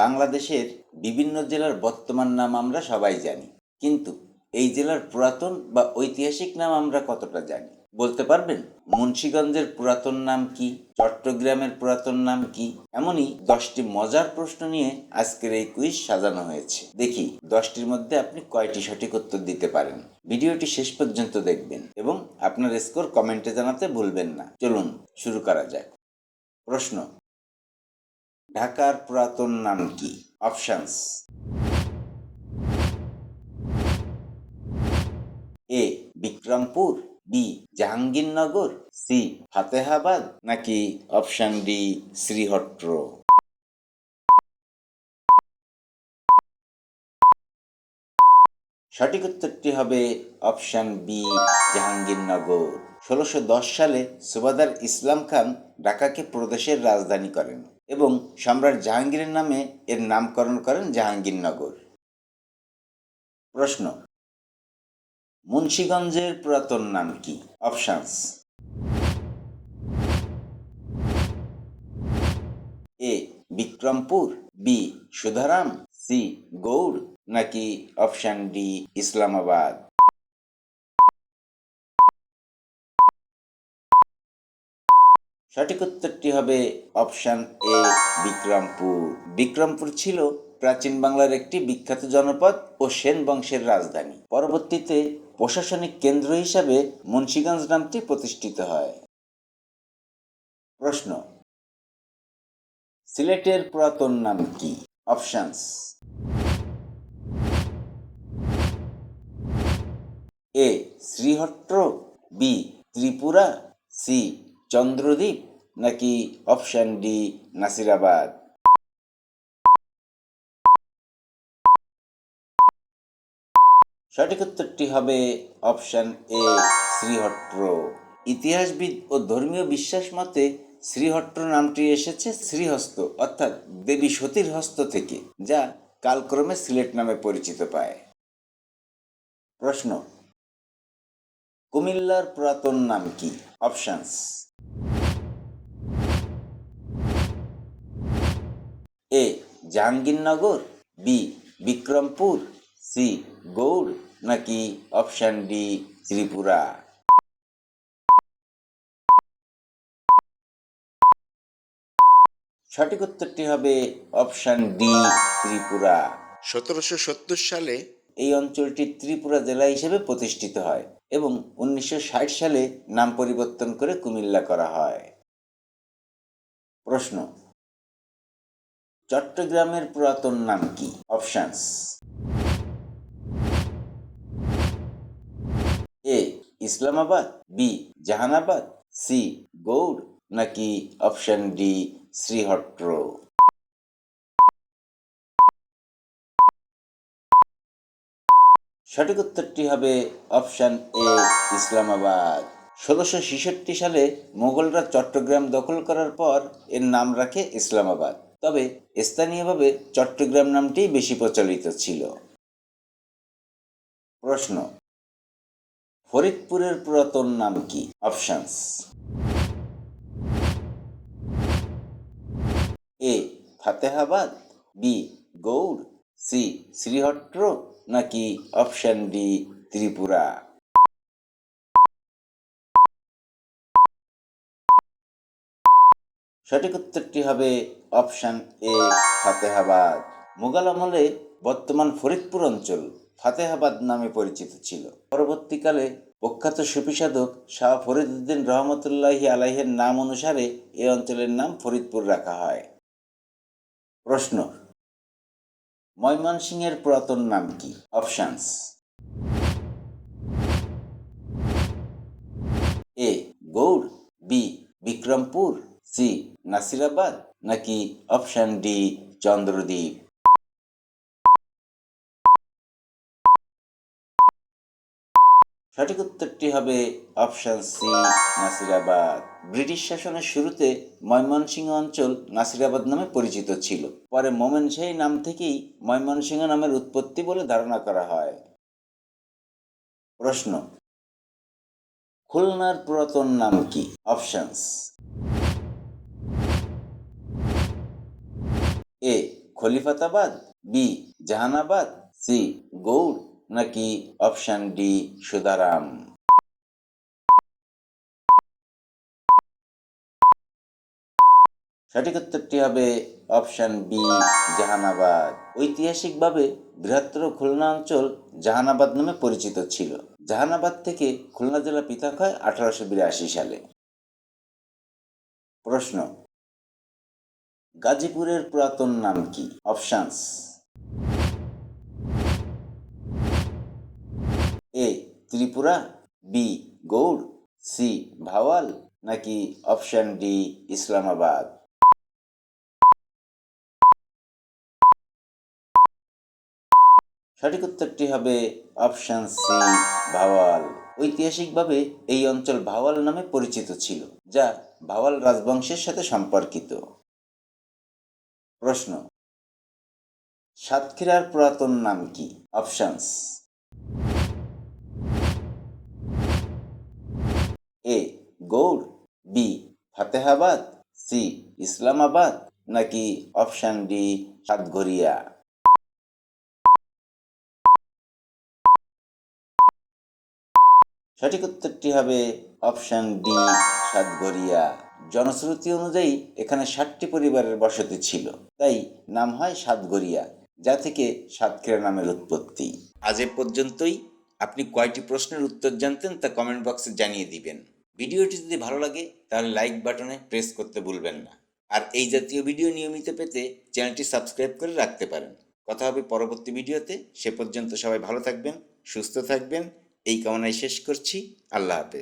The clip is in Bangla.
বাংলাদেশের বিভিন্ন জেলার বর্তমান নাম আমরা সবাই জানি, কিন্তু এই জেলার পুরাতন বা ঐতিহাসিক নাম আমরা কতটা জানি বলতে পারবেন? মুন্সিগঞ্জের পুরাতন নাম কি, চট্টগ্রামের পুরাতন নাম কি? এমনই 10টি মজার প্রশ্ন নিয়ে আজকের এই কুইজ সাজানো হয়েছে। দেখি 10টির মধ্যে আপনি কয়টি সঠিক উত্তর দিতে পারেন। ভিডিওটি শেষ পর্যন্ত দেখবেন এবং আপনার স্কোর কমেন্টে জানাতে ভুলবেন না। চলুন শুরু করা যাক। প্রশ্ন: ঢাকার পুরাতন নাম কি? Options: A Bikrampur, B Jahangirnagar, C Fatehabad, নাকি অপশন ডি শ্রীহট্ট? সঠিক উত্তরটি হবে অপশন বি জাহাঙ্গীরনগর। 1610 সালে সুবাদার ইসলাম খান ঢাকাকে প্রদেশের রাজধানী করেন এবং সম্রাট জাহাঙ্গীরের নামে এর নামকরণ করেন জাহাঙ্গীরনগর। প্রশ্ন: মুন্সিগঞ্জের পুরাতন নাম কি? Options: A Bikrampur, B Sudharam, C Gaur, নাকি অপশন ডি ইসলামাবাদ? সঠিক উত্তরটি হবে অপশন এ বিক্রমপুর। বিক্রমপুর ছিল প্রাচীন বাংলার একটি বিখ্যাত জনপদ ও সেন বংশের রাজধানী। পরবর্তীতে প্রশাসনিক কেন্দ্র হিসাবে মুন্সিগঞ্জ নামটি প্রতিষ্ঠিত হয়। প্রশ্ন: সিলেটের পুরাতন নাম কি? অপশনস: এ শ্রীহট্ট, বি ত্রিপুরা, সি চন্দ্রদ্বীপ, নাকি অপশন ডি নাসিরাবাদ? সঠিক উত্তরটি হবে অপশন এ শ্রীহট্ট। ইতিহাসবিদ ও ধর্মীয় বিশ্বাস মতে শ্রীহট্ট নামটি এসেছে শ্রীহস্ত অর্থাৎ দেবী সতীর হস্ত থেকে, যা কালক্রমে সিলেট নামে পরিচিত পায়। প্রশ্ন: কুমিল্লার পুরাতন নাম কি? অপশনস: এ জাহাঙ্গীরনগর, বি বিক্রমপুর, সি গৌড়, নাকি অপশন ডি ত্রিপুরা? সঠিক উত্তরটি হবে অপশন ডি ত্রিপুরা। 1770 সালে এই অঞ্চলটি ত্রিপুরা জেলা হিসেবে প্রতিষ্ঠিত হয় এবং 1960 সালে নাম পরিবর্তন করে কুমিল্লা করা হয়। প্রশ্ন: চট্টগ্রামের পুরাতন নাম কি? অপশনস: এ ইসলামাবাদ, বি জাহানাবাদ, সি গৌড়, নাকি অপশন ডি শ্রীহট্ট? সঠিক উত্তরটি হবে অপশন এ ইসলামাবাদ। 1666 সালে মোগলরা চট্টগ্রাম দখল করার পর এর নাম রাখে ইসলামাবাদ, তবে স্থানীয়ভাবে চট্টগ্রাম নামটি বেশি প্রচলিত ছিল। প্রশ্ন: ফরিদপুরের পুরাতন নাম কি? Options: A Fatehabad, B Gaur, C Srihatta, নাকি অপশন ডি ত্রিপুরা? সঠিক উত্তরটি হবে অপশন এ ফাতেহাবাদ। মুঘল আমলে বর্তমান ফরিদপুর অঞ্চল ফাতেহাবাদ নামে পরিচিত ছিল। পরবর্তীকালে প্রখ্যাত সুফি সাধক শাহ ফরিদউদ্দিন রহমতুল্লাহি আলাইহের নাম অনুসারে এই অঞ্চলের নাম ফরিদপুর রাখা হয়। প্রশ্ন: ময়মনসিংহের পুরাতন নাম কি? Options: A Gaur, B Bikrampur, C Nasirabad, নাকি অপশন ডি চন্দ্রদ্বীপ? সঠিক উত্তরটি হবে অপশন সি নাসিরাবাদ। ব্রিটিশ শাসনের শুরুতে ময়মনসিংহ অঞ্চল নাসিরাবাদ নামে পরিচিত ছিল। পরে মোমেনশাহী নাম থেকেই ময়মনসিংহ নামের উৎপত্তি বলে ধারণা করা হয়। প্রশ্ন: খুলনার পুরাতন নাম কি? অপশনস: এ খলিফাতাবাদ, বি জাহানাবাদ, সি গৌড়, নাকি অপশন ডি সুদারাম? সঠিক উত্তরটি হবে অপশন বি জাহানাবাদ। ঐতিহাসিকভাবে বৃহত্তর খুলনা অঞ্চল জাহানাবাদ নামে পরিচিত ছিল। জাহানাবাদ থেকে খুলনা জেলা পৃথক হয় 1882 সালে। প্রশ্ন, গাজীপুরের পুরাতন নাম কি? অপশনস: এ ত্রিপুরা, বি গৌড়, সি ভাওয়াল, নাকি অপশন ডি ইসলামাবাদ? সঠিক উত্তরটি হবে অপশন সি ভাওয়াল। ঐতিহাসিকভাবে এই অঞ্চল ভাওয়াল নামে পরিচিত ছিল, যা ভাওয়াল রাজবংশের সাথে সম্পর্কিত। প্রশ্ন, সাতক্ষীরার পুরাতন নাম কি? Options: A Gaur, B Fatehabad, C Islamabad, নাকি অপশন ডি সাতঘরিয়া? সঠিক উত্তরটি হবে অপশন ডি সাতঘরিয়া। জনশ্রুতি অনুযায়ী এখানে 60টি পরিবারের বসতি ছিল, তাই নাম হয় সাতঘরিয়া, যা থেকে সাতক্ষীরা নামের উৎপত্তি। আজ এ পর্যন্তই। আপনি কয়টি প্রশ্নের উত্তর জানতেন তা কমেন্ট বক্সে জানিয়ে দিবেন। ভিডিওটি যদি ভালো লাগে তাহলে লাইক বাটনে প্রেস করতে ভুলবেন না। আর এই জাতীয় ভিডিও নিয়মিত পেতে চ্যানেলটি সাবস্ক্রাইব করে রাখতে পারেন। কথা হবে পরবর্তী ভিডিওতে। সে পর্যন্ত সবাই ভালো থাকবেন, সুস্থ থাকবেন, এই কামনায় শেষ করছি। আল্লাহ হাফেজ।